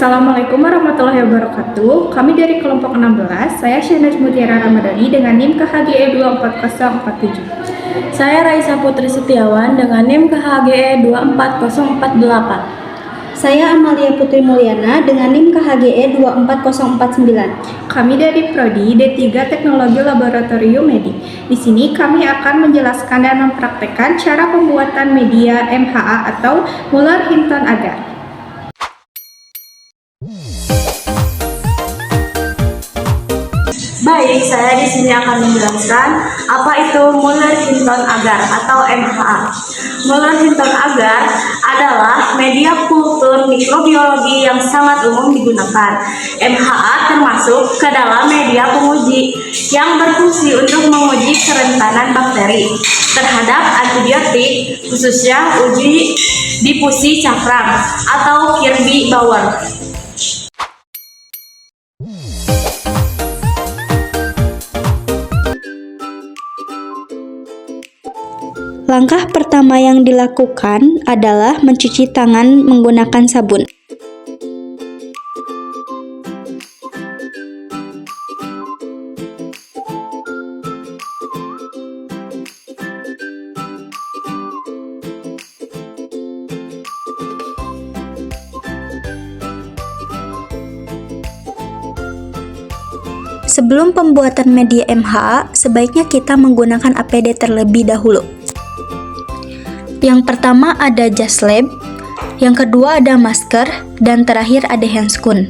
Assalamualaikum warahmatullahi wabarakatuh. Kami dari kelompok 16, saya Syahnaz Mutiara Ramadhani dengan NIM KHGE 24047. Saya Raisa Putri Setiawan dengan NIM KHGE 24048. Saya Amalia Putri Mulyana dengan NIM KHGE 24049. Kami dari Prodi D3 Teknologi Laboratorium Medik. Di sini kami akan menjelaskan dan mempraktekkan cara pembuatan media MHA atau Muller-Hinton agar. Baik, saya di sini akan menjelaskan apa itu Muller-Hinton agar atau MHA. Muller-Hinton agar adalah media kultur mikrobiologi yang sangat umum digunakan. MHA termasuk ke dalam media penguji yang berfungsi untuk menguji kerentanan bakteri terhadap antibiotik, khususnya uji difusi cakram atau Kirby-Bauer. Langkah pertama yang dilakukan adalah mencuci tangan menggunakan sabun. Sebelum pembuatan media MHA, sebaiknya kita menggunakan APD terlebih dahulu. Yang pertama ada jas lab, yang kedua ada masker, dan terakhir ada handscoon.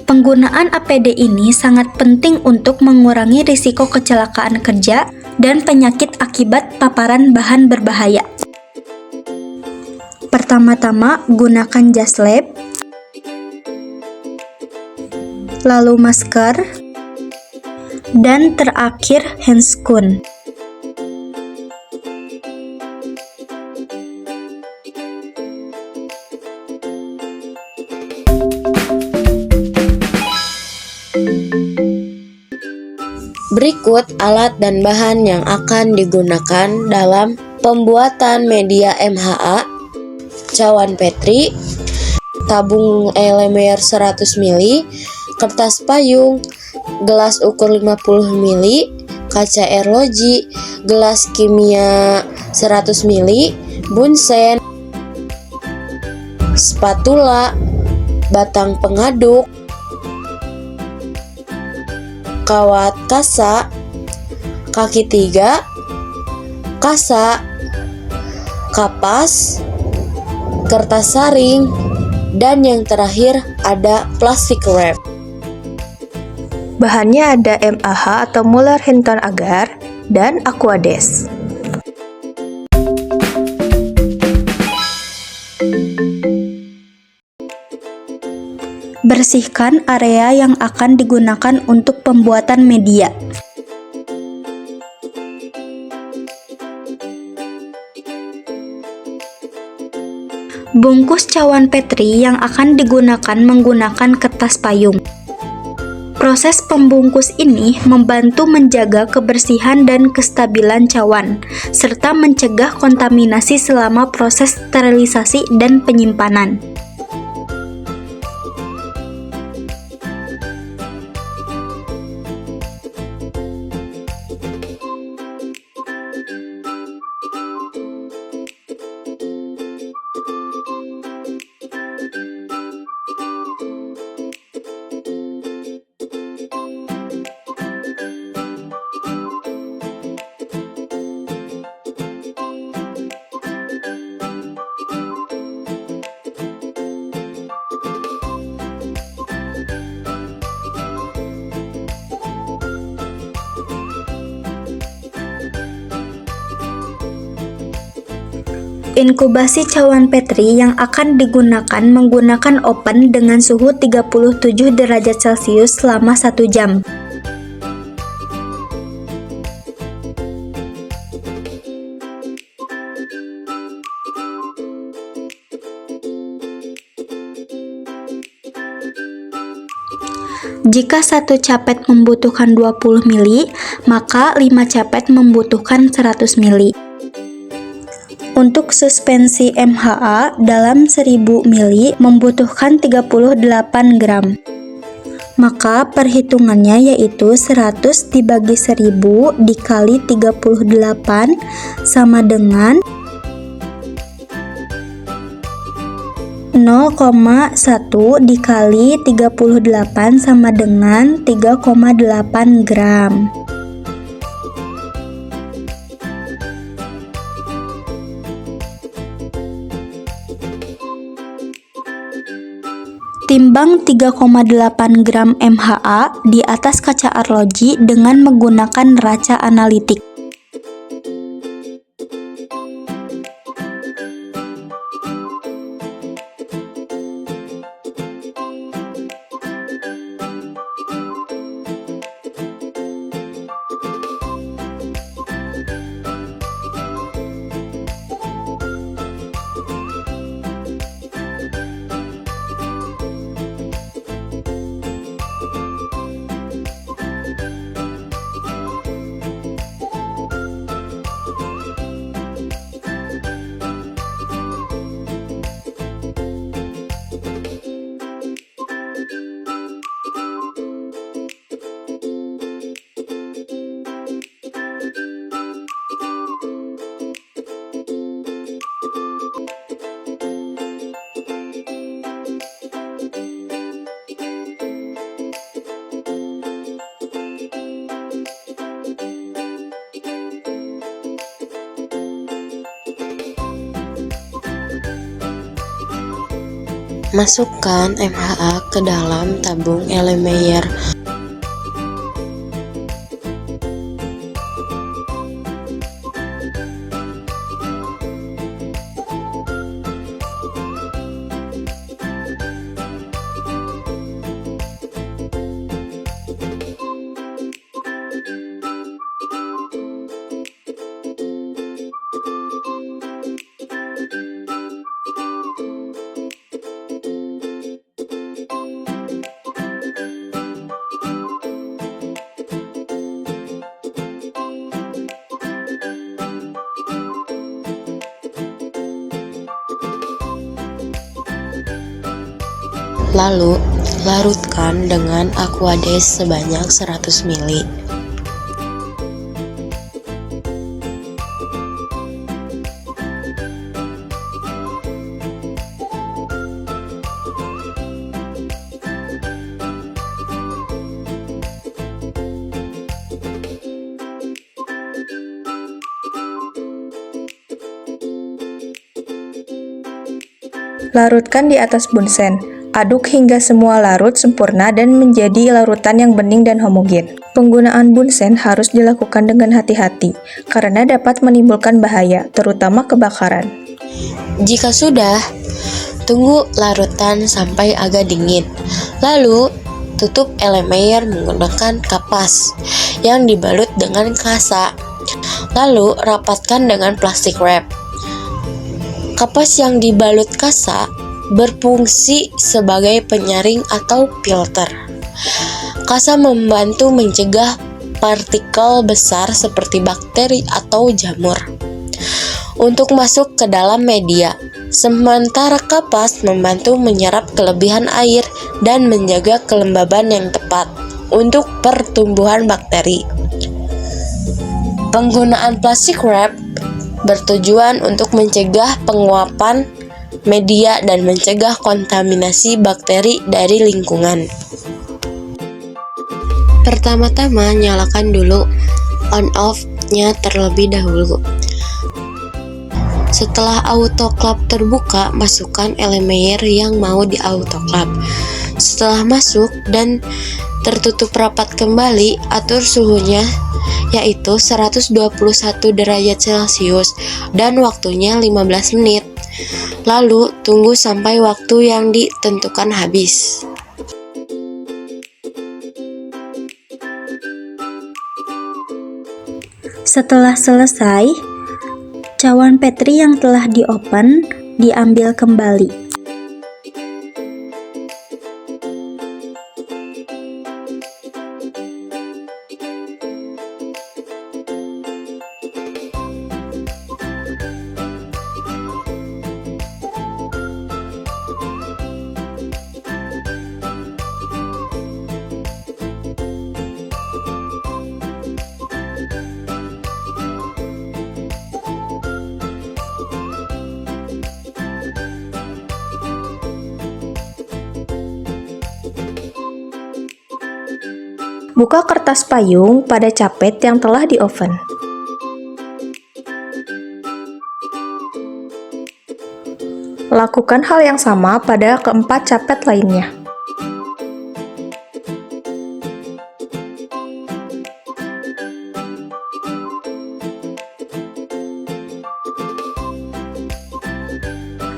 Penggunaan APD ini sangat penting untuk mengurangi risiko kecelakaan kerja dan penyakit akibat paparan bahan berbahaya. Pertama-tama gunakan jas lab, lalu masker, dan terakhir handscoon. Berikut alat dan bahan yang akan digunakan dalam pembuatan media MHA: cawan petri, tabung Elmer 100 ml, kertas payung, gelas ukur 50 ml, kaca air logi, gelas kimia 100 ml, bunsen, spatula, batang pengaduk, kawat kasa, kaki 3, kasa, kapas, kertas saring, dan yang terakhir ada plastik wrap. Bahannya ada MAH atau Muller-Hinton agar dan Aquades. Bersihkan area yang akan digunakan untuk pembuatan media. Bungkus cawan petri yang akan digunakan menggunakan kertas payung. Proses pembungkus ini membantu menjaga kebersihan dan kestabilan cawan, serta mencegah kontaminasi selama proses sterilisasi dan penyimpanan. Inkubasi cawan petri yang akan digunakan menggunakan oven dengan suhu 37 derajat Celcius selama 1 jam. Jika satu capet membutuhkan 20 ml, maka 5 capet membutuhkan 100 ml. Untuk suspensi MHA dalam 1000 mili membutuhkan 38 gram. Maka perhitungannya yaitu 100 dibagi 1000 dikali 38 sama dengan 0,1 dikali 38 sama dengan 3,8 gram. Timbang 3,8 gram MHA di atas kaca arloji dengan menggunakan neraca analitik. Masukkan MHA ke dalam tabung Erlenmeyer. Lalu, larutkan dengan Aquades sebanyak 100 ml. Larutkan di atas bunsen. Aduk hingga semua larut sempurna dan menjadi larutan yang bening dan homogen. Penggunaan bunsen harus dilakukan dengan hati-hati, karena dapat menimbulkan bahaya, terutama kebakaran. Jika sudah, tunggu larutan sampai agak dingin. Lalu, tutup Erlenmeyer menggunakan kapas yang dibalut dengan kasa. Lalu, rapatkan dengan plastik wrap. Kapas yang dibalut kasa berfungsi sebagai penyaring atau filter. Kasa membantu mencegah partikel besar seperti bakteri atau jamur untuk masuk ke dalam media, sementara kapas membantu menyerap kelebihan air dan menjaga kelembaban yang tepat untuk pertumbuhan bakteri. Penggunaan plastik wrap bertujuan untuk mencegah penguapan media dan mencegah kontaminasi bakteri dari lingkungan. Pertama-tama, nyalakan dulu on-off-nya terlebih dahulu. Setelah autoclave terbuka, masukkan Erlenmeyer yang mau di autoclave. Setelah masuk dan tertutup rapat kembali, atur suhunya yaitu 121 derajat Celcius dan waktunya 15 menit. Lalu tunggu sampai waktu yang ditentukan habis. Setelah selesai, cawan Petri yang telah di-open diambil kembali. Buka kertas payung pada capet yang telah di oven. Lakukan hal yang sama pada keempat capet lainnya.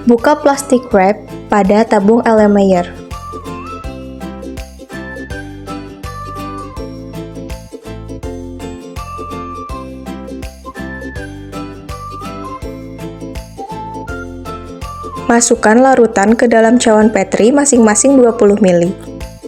Buka plastik wrap pada tabung Erlenmeyer. Masukkan larutan ke dalam cawan Petri masing-masing 20 ml.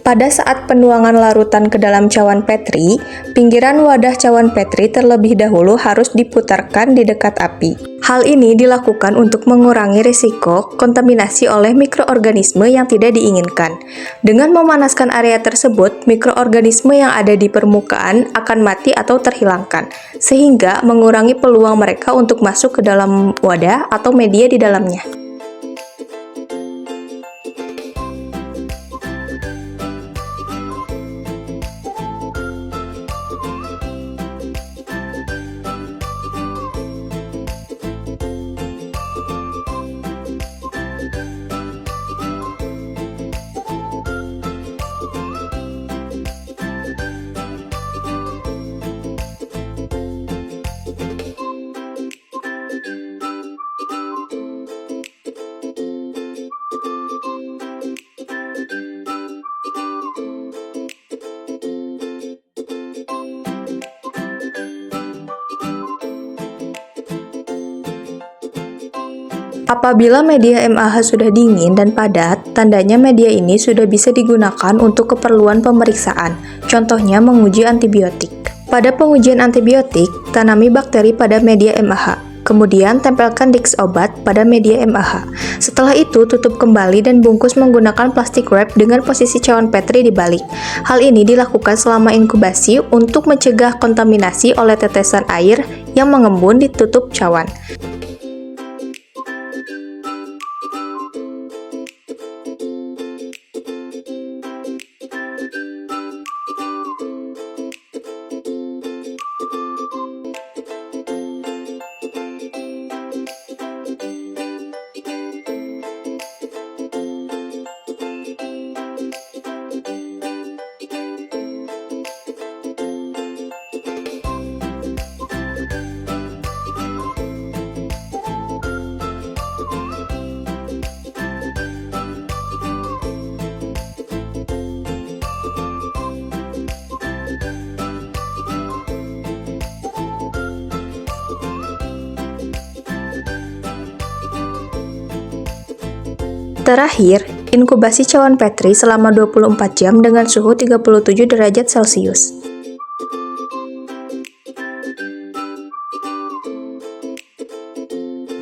Pada saat penuangan larutan ke dalam cawan Petri, pinggiran wadah cawan Petri terlebih dahulu harus diputarkan di dekat api. Hal ini dilakukan untuk mengurangi risiko kontaminasi oleh mikroorganisme yang tidak diinginkan. Dengan memanaskan area tersebut, mikroorganisme yang ada di permukaan akan mati atau terhilangkan, sehingga mengurangi peluang mereka untuk masuk ke dalam wadah atau media di dalamnya. Apabila media MAH sudah dingin dan padat, tandanya media ini sudah bisa digunakan untuk keperluan pemeriksaan, contohnya menguji antibiotik. Pada pengujian antibiotik, tanami bakteri pada media MAH, kemudian tempelkan disk obat pada media MAH. Setelah itu, tutup kembali dan bungkus menggunakan plastik wrap dengan posisi cawan Petri dibalik. Hal ini dilakukan selama inkubasi untuk mencegah kontaminasi oleh tetesan air yang mengembun di tutup cawan. Terakhir, inkubasi cawan Petri selama 24 jam dengan suhu 37 derajat Celcius.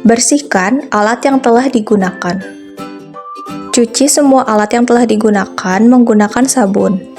Bersihkan alat yang telah digunakan. Cuci semua alat yang telah digunakan menggunakan sabun.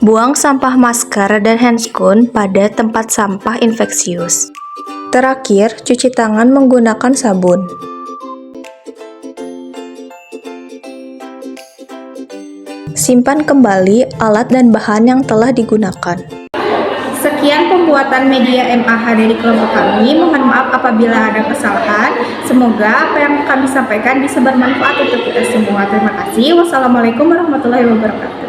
Buang sampah masker dan handscoon pada tempat sampah infeksius. Terakhir, cuci tangan menggunakan sabun. Simpan kembali alat dan bahan yang telah digunakan. Sekian pembuatan media MAH dari kelompok kami. Mohon maaf apabila ada kesalahan. Semoga apa yang kami sampaikan bisa bermanfaat untuk kita semua. Terima kasih. Wassalamualaikum warahmatullahi wabarakatuh.